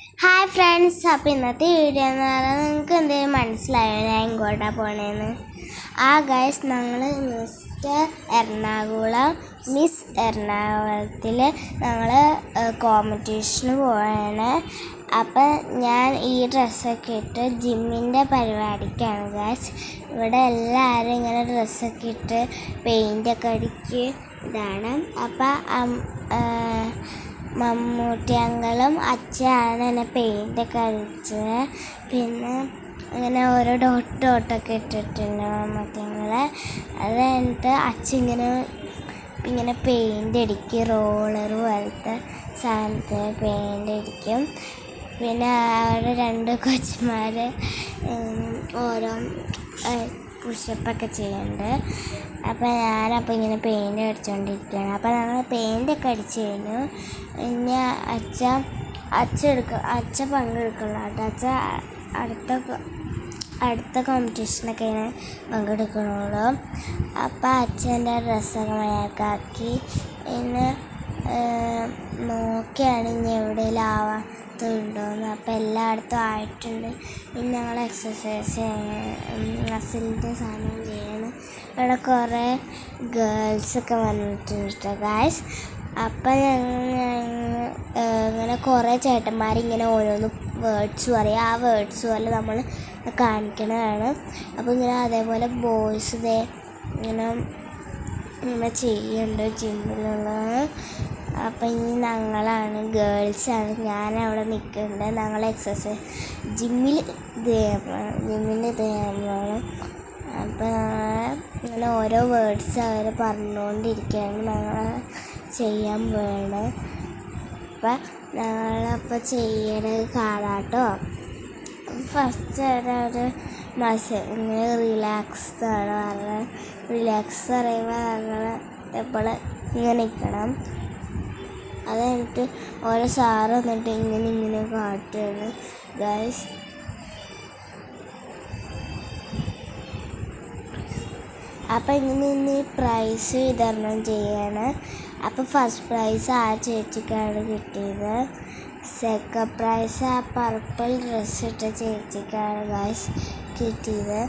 Hi friends, അപ്പോൾ ഇന്നത്തെ video എന്ന് പറഞ്ഞാൽ നിങ്ങൾക്ക് എന്തെങ്കിലും മനസ്സിലായോ ഞാൻ ഇങ്ങോട്ടാണ് പോണേന്ന്? ഗൈസ്, ഞങ്ങൾ മിസ് എറണാകുളത്തിൽ ഞങ്ങൾ കോമ്പറ്റീഷന് പോവാണ്. അപ്പം ഞാൻ ഈ ഡ്രസ്സൊക്കെ ഇട്ട് ജിമ്മിൻ്റെ പരിപാടിക്കാണ് ഗൈസ്. ഇവിടെ എല്ലാവരും ഇങ്ങനെ ഡ്രസ്സൊക്കെ ഇട്ട് പെയിൻ്റൊക്കെ അടിക്ക് ഇതാണ്. അപ്പം മമ്മൂട്ടി അങ്കിളും അച്ഛനാണ് എന്നെ പെയിൻ്റൊക്കെ അടിച്ചത്. പിന്നെ അങ്ങനെ ഓരോ ഡോട്ടൊക്കെ ഇട്ടിട്ടുണ്ട് മമ്മൂട്ടി അങ്കിള്. അത് കഴിഞ്ഞിട്ട് അച്ഛൻ ഇങ്ങനെ പെയിൻ്റ് അടിക്കും, റോളർ പോലത്തെ സാധനത്തിൽ പെയിൻ്റ് അടിക്കും. പിന്നെ അവിടെ രണ്ട് കൊച്ചുമാർ ഓരോ പുഷപ്പൊക്കെ ചെയ്യുന്നുണ്ട്. അപ്പോൾ ഞാനപ്പോൾ ഇങ്ങനെ പെയിൻ്റ് അടിച്ചുകൊണ്ടിരിക്കുകയാണ്. അപ്പോൾ ഞങ്ങൾ പെയിൻ്റൊക്കെ അടിച്ചു കഴിഞ്ഞു. പിന്നെ അച്ഛൻ പങ്കെടുക്കുള്ളൂ കേട്ടോ. അടുത്ത കോമ്പറ്റീഷനൊക്കെ ഇങ്ങനെ പങ്കെടുക്കണുള്ളൂ. അപ്പോൾ അച്ഛൻ്റെ ഡ്രസ്സൊക്കെ മഴക്കാക്കി പിന്നെ നോക്കിയാണ് ഇനി എവിടെയെങ്കിലും ആവാത്തുണ്ടോയെന്ന്. അപ്പോൾ എല്ലായിടത്തും ആയിട്ടുണ്ട്. ഇനി ഞങ്ങൾ എക്സസൈസ് മസിലിൻ്റെ സാധനം ചെയ്യണം. ഇവിടെ കുറേ ഗേൾസൊക്കെ വന്നിട്ടുണ്ട് ഗൈസ്. അപ്പം ഇങ്ങനെ കുറേ ചേട്ടന്മാരിങ്ങനെ ഓരോന്ന് വേർഡ്സ് പറയും. ആ വേർഡ്സ് പോലെ നമ്മൾ കാണിക്കണതാണ്. അപ്പോൾ ഇങ്ങനെ അതേപോലെ ബോയ്സ് ഇങ്ങനെ ചെയ്യുന്നുണ്ട് ജിമ്മിലുള്ളത്. അപ്പം ഇനി ഞങ്ങളാണ് ഗേൾസാണ്, ഞാനവിടെ നിൽക്കുന്നുണ്ട്. ഞങ്ങൾ എക്സസൈസ് ജിമ്മിൽ ഇത് ചെയ്യുമ്പോഴാണ്. അപ്പം ഇങ്ങനെ ഓരോ വേർഡ്സ് അവർ പറഞ്ഞുകൊണ്ടിരിക്കുകയാണ്, ഞങ്ങൾ ചെയ്യാൻ പോവാണ്. അപ്പം ഞങ്ങളപ്പോൾ ചെയ്യണത് കാണാട്ടോ. ഫസ്റ്റ് ഒരു ഇങ്ങനെ റിലാക്സ് ആണ് പറഞ്ഞത്. റിലാക്സ് പറയുമ്പോൾ ഞങ്ങൾ എപ്പോൾ ഇങ്ങനെ നിൽക്കണം. അത് കഴിഞ്ഞിട്ട് ഓരോ സാറ് വന്നിട്ട് ഇങ്ങനെ കാട്ടുകയാണ് ഗൈസ്. അപ്പം ഇങ്ങനെ പ്രൈസ് വിതരണം ചെയ്യാണ്. അപ്പോൾ ഫസ്റ്റ് പ്രൈസ് ആ ചേച്ചിക്കാണ് കിട്ടിയത്. സെക്കൻഡ് പ്രൈസ് ആ പർപ്പിൾ ഡ്രസ്സ് ഇട്ട ചേച്ചിക്കാണ് ഗൈസ് കിട്ടിയത്.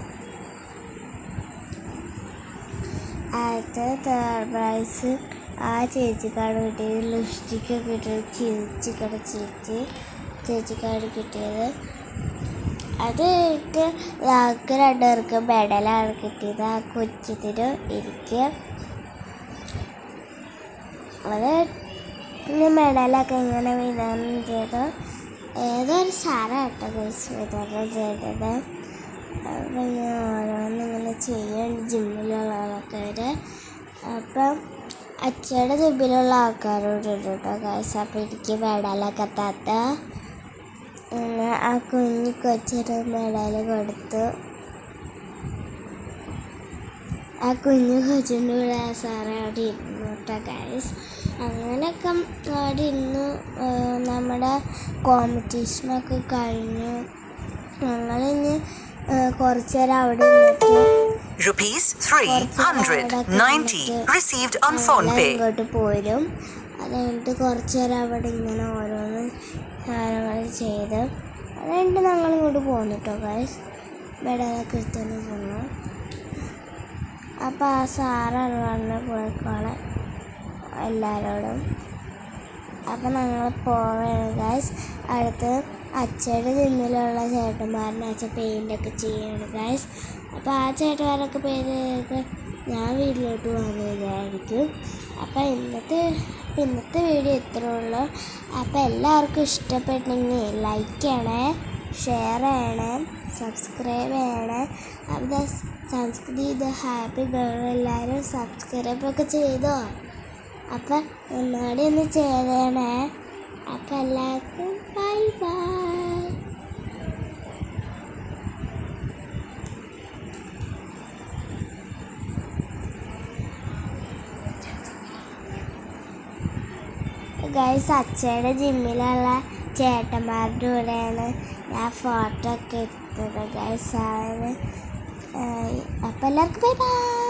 അടുത്ത തേർഡ് പ്രൈസ് ആ ചേച്ചിക്കാണ് കിട്ടിയത്. ലിപ്സ്റ്റിക്കൊക്കെ ഇട്ട് ചേച്ചിക്കാണ് കിട്ടിയത്. അത് ഇട്ട് ഞങ്ങൾക്ക് രണ്ടുപേർക്ക് മെഡലാണ് കിട്ടിയത്. ആ കൊച്ചത്തിന് ഇരിക്കുക അത് മെഡലൊക്കെ ഇങ്ങനെ വിതരണം ചെയ്തു. ഏതൊരു സാറാട്ടോ ഗൈസ് വിതരണം ചെയ്തത്. അപ്പം ഇങ്ങനെ ഓരോന്നിങ്ങനെ ചെയ്യുന്നുണ്ട് ജിമ്മിലുള്ള ആൾക്കാർ. അപ്പം അച്ഛയുടെ ജിമ്മിലുള്ള ആൾക്കാരോട് ഉണ്ട് കേട്ടോ ഗൈസ്. അപ്പം എനിക്ക് മെഡലൊക്കെ തത്ത ആ കൊച്ചൊരു മെഡൽ കൊടുത്തു. ആ കൊച്ചിൻ്റെ കൂടെ ആ സാറ് അവിടെ ഇരുന്നു കേട്ടോ ഗൈസ്. അങ്ങനെയൊക്കെ അവിടെ ഇരുന്നു. നമ്മുടെ കോമ്പറ്റീഷനൊക്കെ കഴിഞ്ഞു. ഞങ്ങളിനി കുറച്ച് നേരം അവിടെ ഇങ്ങോട്ട് പോരും. അത് കഴിഞ്ഞിട്ട് കുറച്ച് നേരം അവിടെ ഇങ്ങനെ ഓരോന്ന് സാധനങ്ങൾ ചെയ്ത് അത് കഴിഞ്ഞിട്ട് ഞങ്ങളിങ്ങോട്ട് പോകുന്നു കേട്ടോ ഗൈസ്. മെഡലൊക്കെ എടുത്തുകൊണ്ട് പോന്നു. അപ്പോൾ ആ സാറാണ് പറഞ്ഞ് പോയിക്കോളെ എല്ലാവരോടും. അപ്പം ഞങ്ങൾ പോവുകയാണ് ഗൈസ്. അടുത്ത് അച്ഛയുടെ ജിമ്മിലുള്ള ചേട്ടന്മാരുടെ അച്ഛൻ പെയിൻ്റൊക്കെ ചെയ്യാണ് ഗൈസ്. അപ്പോൾ ആ ചേട്ടന്മാരൊക്കെ പേരൊക്കെ ഞാൻ വീട്ടിലോട്ട് പോകുന്നതായിരിക്കും. അപ്പം ഇന്നത്തെ വീഡിയോ ഇത്രേ ഉള്ളൂ. അപ്പോൾ എല്ലാവർക്കും ഇഷ്ടപ്പെട്ടെങ്കിൽ ലൈക്ക് ചെയ്യണേ, ഷെയർ ചെയ്യണേ, സബ്സ്ക്രൈബ് ചെയ്യണേ. അപ്പോൾ സംസ്കൃതി ഹാപ്പി ഗേൾ എല്ലാവരും സബ്സ്ക്രൈബൊക്കെ ചെയ്തോ. അപ്പം ഒന്നുകൂടി ഒന്ന് ചെയ്തേണേ. അപ്പം എല്ലാവർക്കും ബൈ ബൈ. ഗൈസ്, അച്ഛയുടെ ജിമ്മിലുള്ള ചേട്ടന്മാരുടെ കൂടെയാണ് ഞാൻ ഫോട്ടോ ഒക്കെ എടുത്തത് ഗൈസ്. അപ്പം എല്ലാവർക്കും ബൈ ബൈ.